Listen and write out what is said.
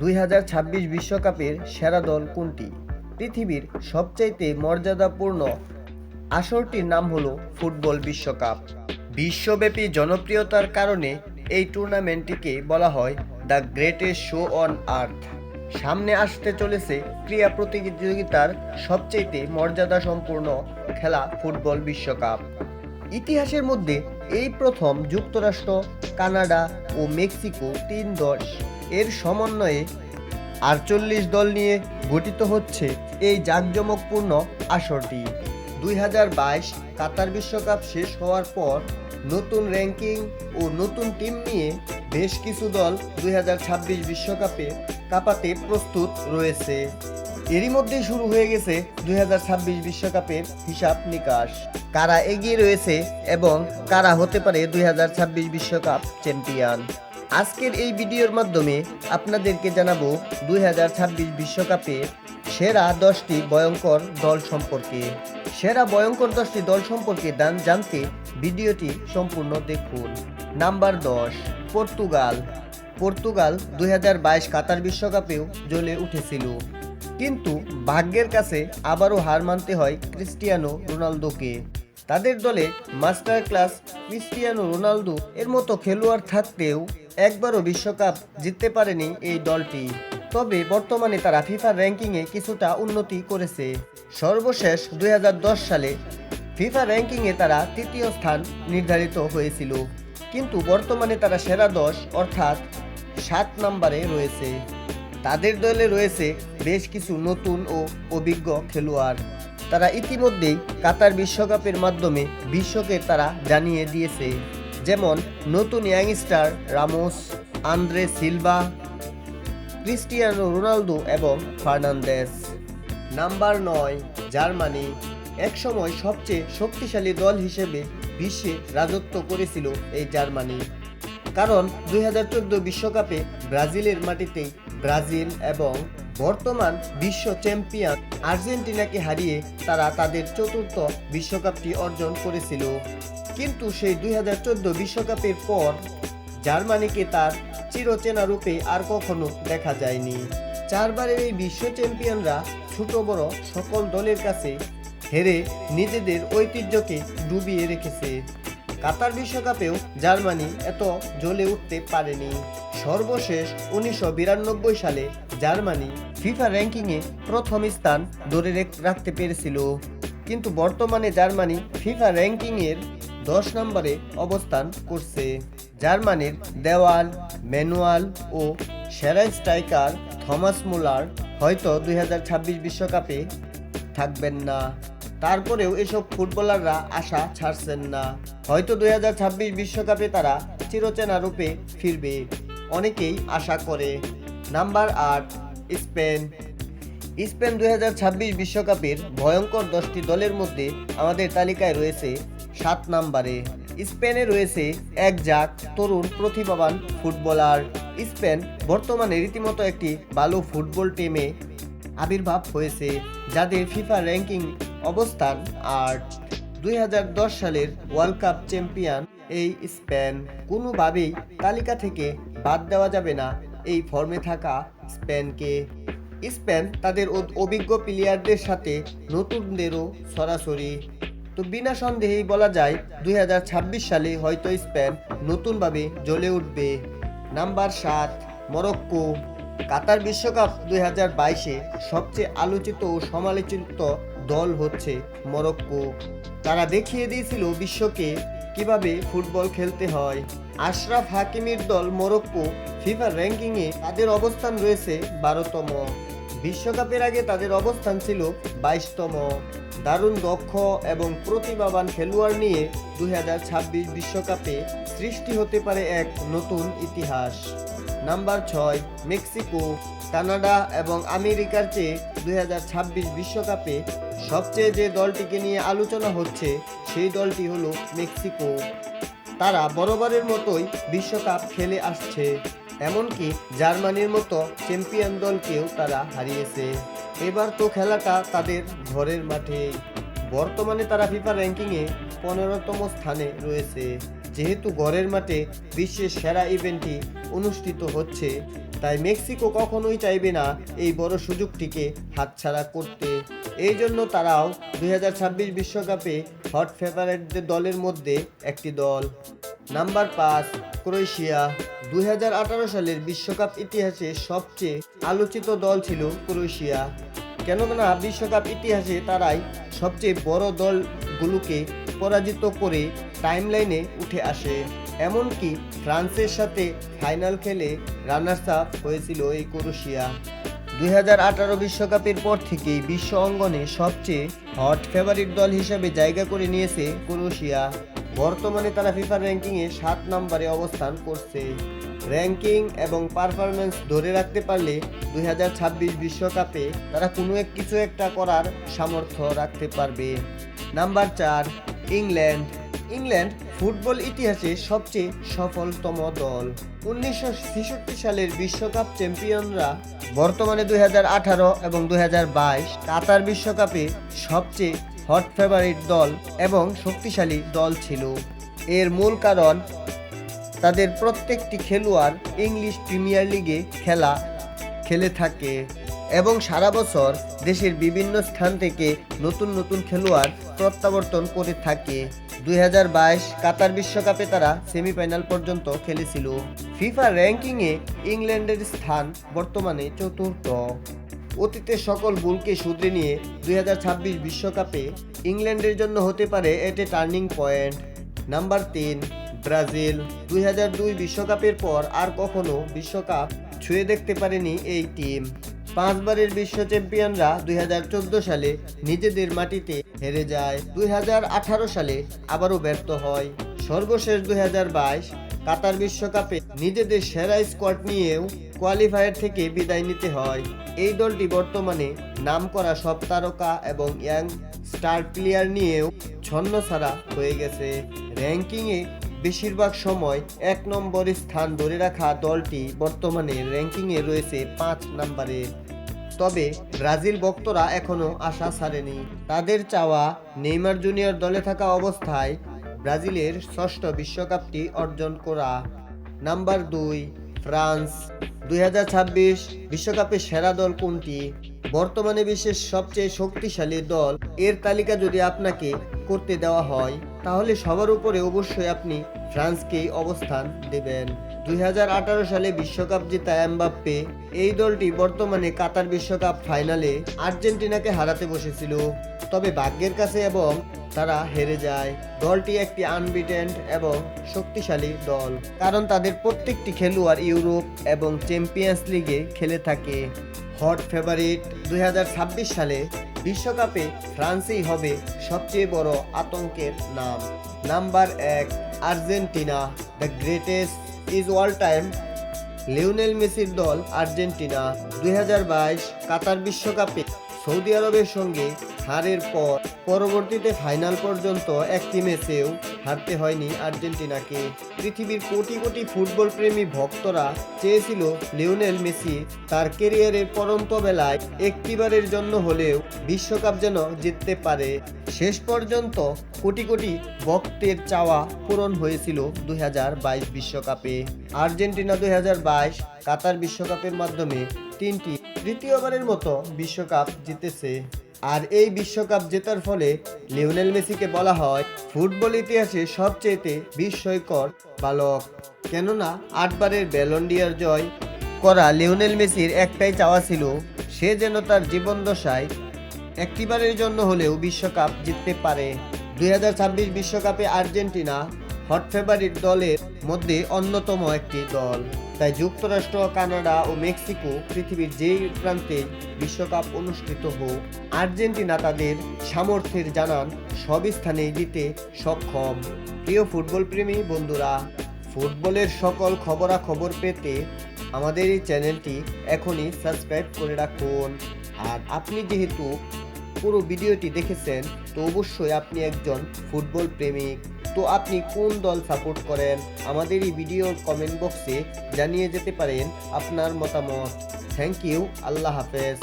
2026 বিশ্বকাপের সেরা দল কোনটি? পৃথিবীর সবচাইতে মর্যাদাপূর্ণ আসরটির নাম হলো ফুটবল বিশ্বকাপ। বিশ্বব্যাপী জনপ্রিয়তার কারণে এই টুর্নামেন্টটিকে বলা হয় the greatest show on earth. সামনে আসতে চলেছে ক্রীড়া প্রতিযোগিতার সবচাইতে মর্যাদাসম্পন্ন খেলা ফুটবল বিশ্বকাপ। ইতিহাসের মধ্যে এই প্রথম যুক্তরাষ্ট্র, কানাডা ও মেক্সিকো 3 দেশ এর সমন্বয়ে 48 দল নিয়ে গঠিত হচ্ছে এই জাঁকজমকপূর্ণ আসরটি। 2022 কাতার বিশ্বকাপ শেষ হওয়ার পর নতুন র্যাঙ্কিং ও নতুন টিম নিয়ে বেশ কিছু দল 2026 বিশ্বকাপে কাঁপাতে প্রস্তুত রয়েছে। এরই মধ্যে শুরু হয়ে গেছে 2026 বিশ্বকাপের হিসাব নিকাশ, কারা এগিয়ে রয়েছে এবং কারা হতে পারে 2026 বিশ্বকাপ চ্যাম্পিয়ন। আজকের এই ভিডিওর মাধ্যমে আপনাদেরকে জানাবো 2026 বিশ্বকাপে সেরা 10টি ভয়ঙ্কর দল সম্পর্কে। সেরা ভয়ঙ্কর 10টি দল সম্পর্কে জানতে ভিডিওটি সম্পূর্ণ দেখুন। Number 10, Portugal. পর্তুগাল 2022 কাতার বিশ্বকাপেও জ্বলে উঠেছিল, কিন্তু ভাগ্যের কাছে আবারও হার মানতে হয় ক্রিস্টিয়ানো রোনালদোকে। তাদের দলে মাস্টার ক্লাস ক্রিস্টিয়ানো রোনালদো এর মতো খেলোয়াড় থাকতেও একবারও বিশ্বকাপ জিততে পারেনি এই দলটি। তবে বর্তমানে তারা ফিফা র্যাঙ্কিংয়ে কিছুটা উন্নতি করেছে। সর্বশেষ 2010 সালে ফিফা র্যাঙ্কিংয়ে তারা 3য় স্থান নির্ধারিত হয়েছিল, কিন্তু বর্তমানে তারা সেরা 10 অর্থাৎ 7 নম্বরে রয়েছে। তাদের দলে রয়েছে বেশ কিছু নতুন ও অভিজ্ঞ খেলোয়াড়। তারা ইতিমধ্যেই কাতার বিশ্বকাপের মাধ্যমে বিশ্বকে তারা জানিয়ে দিয়েছে, যেমন নতুন youngster Ramos, Andre Silva, Cristiano Ronaldo এবং ফার্নান্দেস। Number 9, Germany. একসময় সবচেয়ে শক্তিশালী দল হিসেবে বিশ্বে রাজত্ব করেছিল এই জার্মানি, কারণ 2014 বিশ্বকাপে ব্রাজিলের মাটিতেই ব্রাজিল এবং বর্তমান বিশ্ব চ্যাম্পিয়ন আর্জেন্টিনাকে হারিয়ে তারা তাদের 4র্থ বিশ্বকাপটি অর্জন করেছিল। কিন্তু সেই 2014 বিশ্বকাপের পর জার্মানিকে তার চিরচেনা রূপে আর কখনো দেখা যায়নি। 4বারের এই বিশ্ব চ্যাম্পিয়নরা ছোট বড় সকল দলের কাছে হেরে নিজেদের ঐতিহ্যকে ডুবিয়ে রেখেছে। কাতার বিশ্বকাপেও জার্মানি এত জ্বলে উঠতে পারেনি। সর্বশেষ 1992 সালে জার্মানি ফিফা র্যাঙ্কিংয়ে প্রথম স্থান ধরে রাখতে পেরেছিল, কিন্তু বর্তমানে জার্মানি ফিফা র্যাঙ্কিংয়ের 10 নম্বরে অবস্থান করছে। জার্মানির দেওয়াল, ম্যানুয়াল ও সেরা স্ট্রাইকার থমাস মুলার হয়তো 2026 বিশ্বকাপে থাকবেন না। তারপরেও এসব ফুটবলাররা আশা ছাড়ছেন না, হয়তো 2026 বিশ্বকাপে তারা চিরচেনা রূপে ফিরবে, অনেকেই আশা করে। Number 8, Spain. স্পেন 2026 বিশ্বকাপের ভয়ঙ্কর 10টি দলের মধ্যে আমাদের তালিকায় রয়েছে 7 নম্বরে। স্পেনে রয়েছে এক ঝাঁক তরুণ প্রতিভাবান ফুটবলার। স্পেন বর্তমানে রীতিমতো একটি ভালো ফুটবল টিমে আবির্ভাব হয়েছে, যাদের ফিফা র্যাঙ্কিং অবস্থান 8। 2010 সালের ওয়ার্ল্ড কাপ চ্যাম্পিয়ন এই স্পেন। কোনোভাবেই তালিকা থেকে বাদ দেওয়া যাবে না এই ফর্মে থাকা স্পেনকে। স্পেন তাদের অভিজ্ঞ প্লেয়ারদের সাথে নতুনদেরও সরাসরি। তো বিনা সন্দেহেই বলা যায় 2026 সালে হয়তো স্পেন নতুনভাবে জ্বলে উঠবে। Number 7, Morocco. কাতার বিশ্বকাপ 2022-এ সবচেয়ে আলোচিত ও সমালোচিত দল হচ্ছে মরক্কো। তারা দেখিয়ে দিয়েছিল বিশ্বকে কিভাবে ফুটবল খেলতে হয়। আশরাফ হাকিমির দল মরক্কো ফিফা র্যাঙ্কিংয়ে তাদের অবস্থান রয়েছে 12তম। বিশ্বকাপের আগে তাদের অবস্থান ছিল 22তম। দারুণ দক্ষ এবং প্রতিভাবান খেলোয়াড় নিয়ে 2026 বিশ্বকাপে সৃষ্টি হতে পারে এক নতুন ইতিহাস। Number 6, Mexico. কানাডা এবং আমেরিকার চেয়ে 2026 বিশ্বকাপে সবচেয়ে যে দলটিকে নিয়ে আলোচনা হচ্ছে সেই দলটি হলো মেক্সিকো। তারা বরাবরের মতোই বিশ্বকাপ খেলে আসছে, এমনকি জার্মানির মতো চ্যাম্পিয়ন দলকেও তারা হারিয়েছে। এবার তো খেলাটা তাদের ঘরের মাঠে। বর্তমানে তারা ফিফা র্যাঙ্কিংয়ে 15তম স্থানে রয়েছে। যেহেতু ঘরের মাঠে বিশ্বের সেরা ইভেন্টটি অনুষ্ঠিত হচ্ছে, তাই মেক্সিকো কখনোই চাইবে না এই বড় সুযোগটিকে হাতছাড়া করতে। এই জন্য তারাও 2026 বিশ্বকাপে হট ফেভারিটদের দলের মধ্যে একটি দল। Number 5, Croatia. 2018 সালের বিশ্বকাপ ইতিহাসে সবচেয়ে আলোচিত দল ছিল ক্রোয়েশিয়া। কেননা বিশ্বকাপ ইতিহাসে তারাই সবচেয়ে বড় দলগুলোকে পরাজিত করে টাইমলাইনে উঠে আসে। এমনকি ফ্রান্সের সাথে ফাইনাল খেলে রানার্স আপ হয়েছিল এই ক্রোয়েশিয়া। 2018 বিশ্বকাপের পর থেকেই বিশ্ব অঙ্গনে সবচেয়ে হট ফেভারিট দল হিসেবে জায়গা করে নিয়েছে ক্রোয়েশিয়া। বর্তমানে তারা ফিফা র্যাঙ্কিংয়ে 7 নম্বরে অবস্থান করছে। র্যাঙ্কিং এবং পারফরম্যান্স ধরে রাখতে পারলে 2026 বিশ্বকাপে তারা কোনো কিছু একটা করার সামর্থ্য রাখতে পারবে। Number 4, England. ইংল্যান্ড ফুটবল ইতিহাসে সবচেয়ে সফলতম দল। 1966 সালের বিশ্বকাপ চ্যাম্পিয়নরা বর্তমানে 2018 এবং 2022 কাতার বিশ্বকাপে সবচেয়ে হট ফেভারিট দল এবং শক্তিশালী দল ছিল। এর মূল কারণ তাদের প্রত্যেকটি খেলোয়াড় ইংলিশ প্রিমিয়ার লিগে খেলে থাকে এবং সারা বছর দেশের বিভিন্ন স্থান থেকে নতুন নতুন খেলোয়াড় প্রত্যাবর্তন করে থাকে। 2022 কাতার বিশ্বকাপে তারা সেমিফাইনাল পর্যন্ত খেলেছিল। ফিফা র্যাঙ্কিংয়ে ইংল্যান্ডের স্থান বর্তমানে 4র্থ। অতীতের সকল ভুলকে শুধরে নিয়ে 2026 বিশ্বকাপে ইংল্যান্ডের জন্য হতে পারে এটি টার্নিং পয়েন্ট। Number 3, Brazil. 2002 বিশ্বকাপের পর আর কখনো বিশ্বকাপ ছুঁয়ে দেখতে পারেনি এই টিম। 5 বারের বিশ্ব চ্যাম্পিয়নরা 2014 সালে নিজেদের মাটিতে হেরে যায়। 2018 সালে আবারও ব্যর্থ হয়। সর্বশেষ 2022 কাতার বিশ্বকাপে নিজেদের সেরা স্কোয়াড নিয়েও কোয়ালিফায়ার থেকে বিদায় নিতে হয়। এই দলটি বর্তমানে নামকরা সব তারকা এবং ইয়াং স্টার প্লেয়ার নিয়েও ছন্নছাড়া হয়ে গেছে। র্যাঙ্কিংয়ে বেশিরভাগ সময় 1 নম্বর স্থান ধরে রাখা দলটি বর্তমানে র্যাঙ্কিংয়ে রয়েছে 5 নম্বরে। তবে ব্রাজিল ভক্তরা এখনো আশা ছাড়েনি। তাদের চাওয়া নেইমার জুনিয়র দলে থাকা অবস্থায় ব্রাজিলের 6ষ্ঠ বিশ্বকাপটি অর্জন করা। Number 2, France. 2026 বিশ্বকাপের সেরা দল কোনটি? বর্তমানে বিশ্বের সবচেয়ে শক্তিশালী দল এর তালিকা যদি আপনাকে করতে দেওয়া হয় তাহলে সবার উপরে অবশ্যই আপনি ফ্রান্সকেই অবস্থান দেবেন। 2018 সালে বিশ্বকাপ জেতা এমবাপ্পে এই দলটি বর্তমানে কাতার বিশ্বকাপ ফাইনালে আর্জেন্টিনাকে হারাতে বসেছিল, তবে ভাগ্যের কাছে এবং তারা হেরে যায়। দলটি একটি আনবিটেন এবং শক্তিশালী দল, কারণ তাদের প্রত্যেকটি খেলোয়াড় ইউরোপ এবং চ্যাম্পিয়ন্স লিগে খেলে থাকে। হট ফেভারিট 2026 সালে বিশ্বকাপে ফ্রান্সই হবে সবচেয়ে বড় আতঙ্কের নাম। Number 1, Argentina. The greatest is all time. Lionel মেসির দল আর্জেন্টিনা 2022 কাতার বিশ্বকাপে সৌদি আরবের সঙ্গে হারের পর পরবর্তীতে ফাইনাল পর্যন্ত একটি ম্যাচেও হারতে হয়নি আর্জেন্টিনাকে। পৃথিবীর কোটি কোটি ফুটবল প্রেমী ভক্তরা চেয়েছিল লিওনেল মেসি তার ক্যারিয়ারের পরন্ত বেলায় একটিবারের জন্য হলেও বিশ্বকাপ যেন জিততে পারে। শেষ পর্যন্ত কোটি কোটি ভক্তের চাওয়া পূরণ হয়েছিল 2022 বিশ্বকাপে। আর্জেন্টিনা 2022 কাতার বিশ্বকাপের মাধ্যমে তৃতীয়বারের মতো বিশ্বকাপ জিতেছে। আর এই বিশ্বকাপ জেতার ফলে লিওনেল মেসিকে বলা হয় ফুটবল ইতিহাসে সবচেয়ে বিস্ময়কর বালক। কেননা 8 বারের ব্যালন ডি'অর জয় করা লিওনেল মেসির একটাই চাওয়া ছিল, সে যেন তার জীবনদশায় একটিবারের জন্য হলেও বিশ্বকাপ জিততে পারে। 2026 বিশ্বকাপে আর্জেন্টিনা হট ফেভারিট দলের মধ্যে অন্যতম একটি দল। তাই যুক্তরাষ্ট্র, কানাডা ও মেক্সিকো পৃথিবীর যেই প্রান্তে বিশ্বকাপ অনুষ্ঠিত হোক, আর্জেন্টিনা তাদের সামর্থ্যের জানান সব স্থানেই দিতে সক্ষম। প্রিয় ফুটবল প্রেমী বন্ধুরা, ফুটবলের সকল খবরাখবর পেতে আমাদের এই চ্যানেলটি এখনই সাবস্ক্রাইব করে রাখুন। আর আপনি যেহেতু পুরো ভিডিওটি দেখেছেন, তো অবশ্যই আপনি একজন ফুটবল প্রেমিক। তো আপনি কোন দল সাপোর্ট করেন আমাদের এই ভিডিওর কমেন্ট বক্সে জানিয়ে যেতে পারেন আপনার মতামত। Thank you. আল্লাহ হাফেজ।